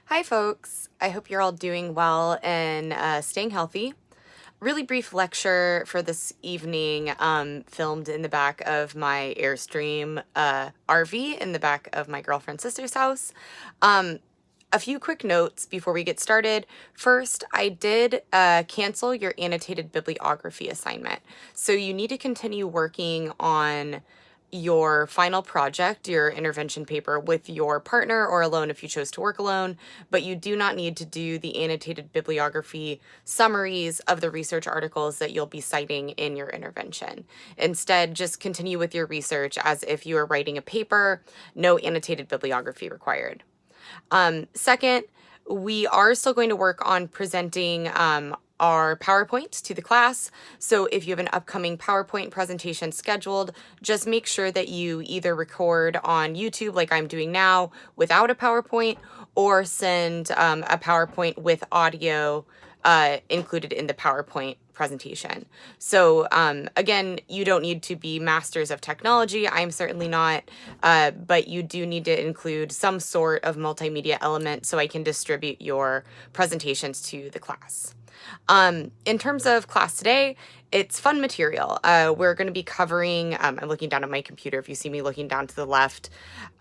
Hi, folks. I hope you're all doing well and staying healthy. Really brief lecture for this evening, filmed in the back of my Airstream RV in the back of my girlfriend's sister's house. A few quick notes before we get started. First, I did cancel your annotated bibliography assignment. So you need to continue working on your final project, your intervention paper, with your partner or alone if you chose to work alone, but you do not need to do the annotated bibliography summaries of the research articles that you'll be citing in your intervention. Instead, just continue with your research as if you are writing a paper, no annotated bibliography required. Second, we are still going to work on presenting our PowerPoint to the class. So if you have an upcoming PowerPoint presentation scheduled, just make sure that you either record on YouTube like I'm doing now without a PowerPoint, or send a PowerPoint with audio included in the PowerPoint presentation. So again, you don't need to be masters of technology. I'm certainly not, but you do need to include some sort of multimedia element so I can distribute your presentations to the class. In terms of class today, it's fun material. We're going to be covering, I'm looking down at my computer if you see me looking down to the left.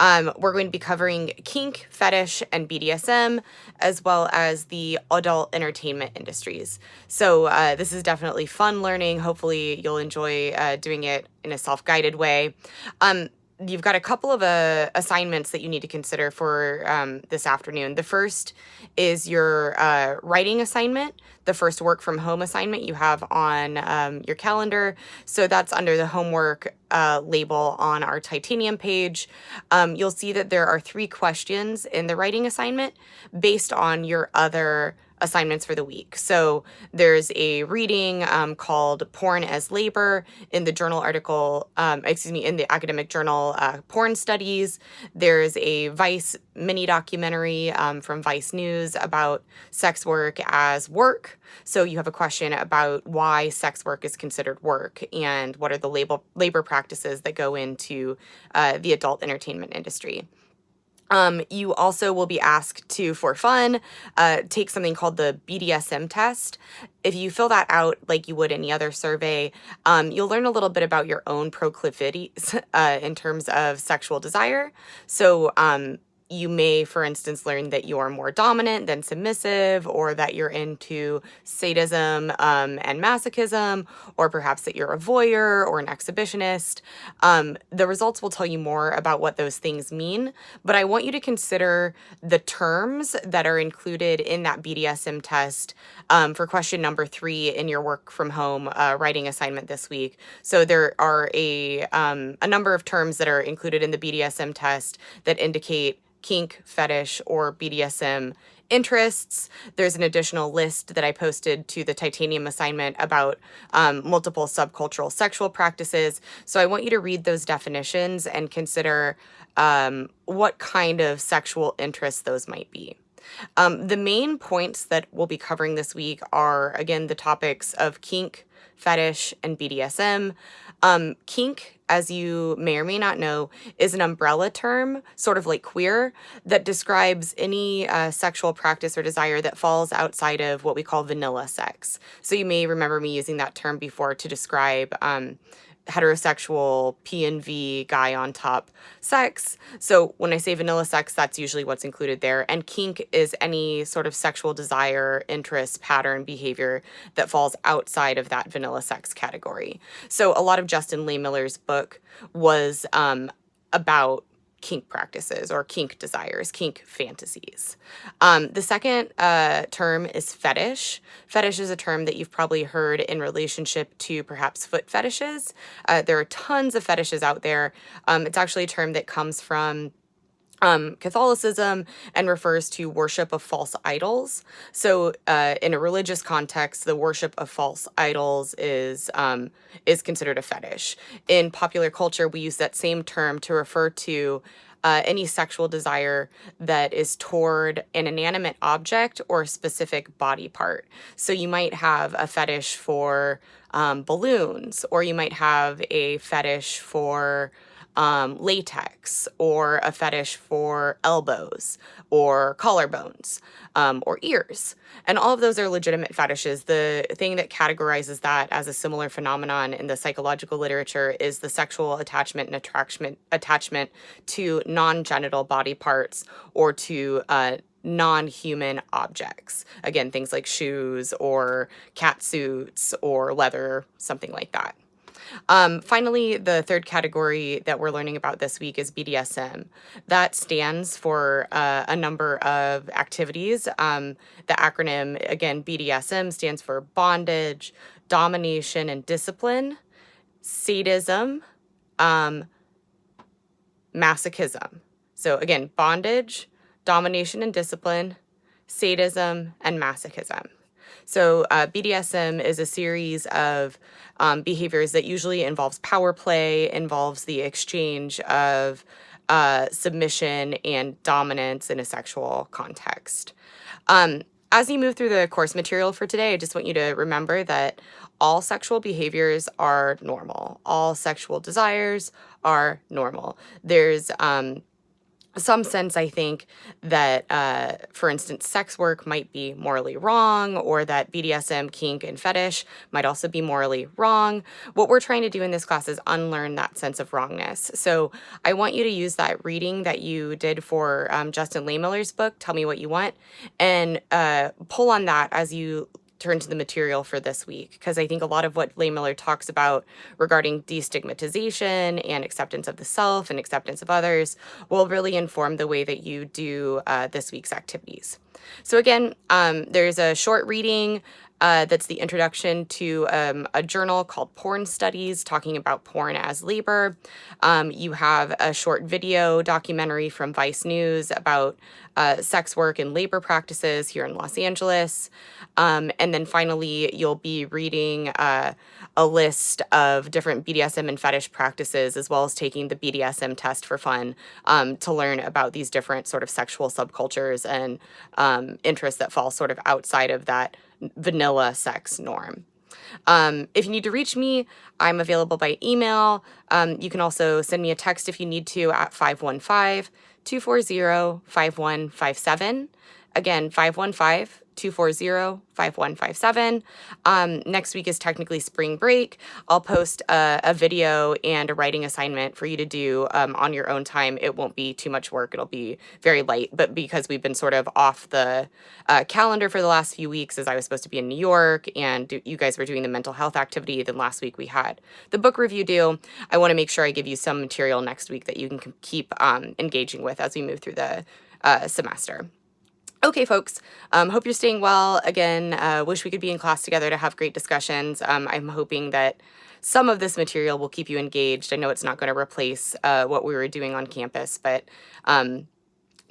We're going to be covering kink, fetish, and BDSM, as well as the adult entertainment industries. So this is definitely fun learning. Hopefully you'll enjoy doing it in a self-guided way. You've got a couple of assignments that you need to consider for this afternoon. The first is your writing assignment, the first work from home assignment you have on your calendar. So that's under the homework label on our titanium page. You'll see that there are 3 questions in the writing assignment based on your other assignments for the week. So there's a reading called Porn as Labor in the journal article, in the academic journal Porn Studies. There's a Vice mini documentary from Vice News about sex work as work. So you have a question about why sex work is considered work and what are the labor practices that go into the adult entertainment industry. You also will be asked to, for fun, take something called the BDSM test. If you fill that out like you would any other survey, you'll learn a little bit about your own proclivities in terms of sexual desire. So you may, for instance, learn that you're more dominant than submissive, or that you're into sadism and masochism, or perhaps that you're a voyeur or an exhibitionist. The results will tell you more about what those things mean, but I want you to consider the terms that are included in that BDSM test for question number 3 in your work from home writing assignment this week. So there are a number of terms that are included in the BDSM test that indicate kink, fetish, or BDSM interests. There's an additional list that I posted to the titanium assignment about multiple subcultural sexual practices. So I want you to read those definitions and consider what kind of sexual interests those might be. The main points that we'll be covering this week are, again, the topics of kink, fetish, and BDSM. Kink, as you may or may not know, is an umbrella term, sort of like queer, that describes any sexual practice or desire that falls outside of what we call vanilla sex. So you may remember me using that term before to describe heterosexual P&V guy on top sex. So when I say vanilla sex, that's usually what's included there. And kink is any sort of sexual desire, interest, pattern, behavior that falls outside of that vanilla sex category. So a lot of Justin Lehmiller's book was about kink practices or kink desires, kink fantasies. The second term is fetish. Fetish is a term that you've probably heard in relationship to perhaps foot fetishes. There are tons of fetishes out there. It's actually a term that comes from Catholicism and refers to worship of false idols. So in a religious context, the worship of false idols is considered a fetish. In popular culture, we use that same term to refer to any sexual desire that is toward an inanimate object or a specific body part. So you might have a fetish for balloons, or you might have a fetish for latex, or a fetish for elbows or collarbones, or ears. And all of those are legitimate fetishes. The thing that categorizes that as a similar phenomenon in the psychological literature is the sexual attachment and attachment to non-genital body parts or to non-human objects. Again, things like shoes or cat suits or leather, something like that. Finally, the third category that we're learning about this week is BDSM. That stands for a number of activities. The acronym, again, BDSM stands for bondage, domination and discipline, sadism, um, masochism. So again, bondage, domination and discipline, sadism, and masochism. So BDSM is a series of behaviors that usually involves power play, involves the exchange of submission and dominance in a sexual context. As you move through the course material for today, I just want you to remember that all sexual behaviors are normal. All sexual desires are normal. There's some sense, I think, that, for instance, sex work might be morally wrong, or that BDSM, kink, and fetish might also be morally wrong. What we're trying to do in this class is unlearn that sense of wrongness. So I want you to use that reading that you did for Justin Lehmiller's book, Tell Me What You Want, and pull on that as you turn to the material for this week, because I think a lot of what Lehmiller talks about regarding destigmatization and acceptance of the self and acceptance of others will really inform the way that you do this week's activities. So again, there's a short reading that's the introduction to a journal called Porn Studies, talking about porn as labor. You have a short video documentary from Vice News about sex work and labor practices here in Los Angeles. And then finally, you'll be reading a list of different BDSM and fetish practices, as well as taking the BDSM test for fun to learn about these different sort of sexual subcultures and interests that fall sort of outside of that vanilla sex norm. If you need to reach me, I'm available by email. You can also send me a text if you need to at 515-240-5157. Again, 515-240-5157. Next week is technically spring break. I'll post a video and a writing assignment for you to do on your own time. It won't be too much work. It'll be very light, but because we've been sort of off the calendar for the last few weeks, as I was supposed to be in New York and you guys were doing the mental health activity, then last week we had the book review due. I want to make sure I give you some material next week that you can keep engaging with as we move through the semester. Okay, folks, hope you're staying well. Again, wish we could be in class together to have great discussions. I'm hoping that some of this material will keep you engaged. I know it's not going to replace what we were doing on campus, but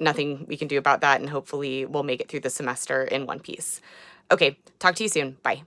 nothing we can do about that, and hopefully we'll make it through the semester in one piece. Okay, talk to you soon. Bye.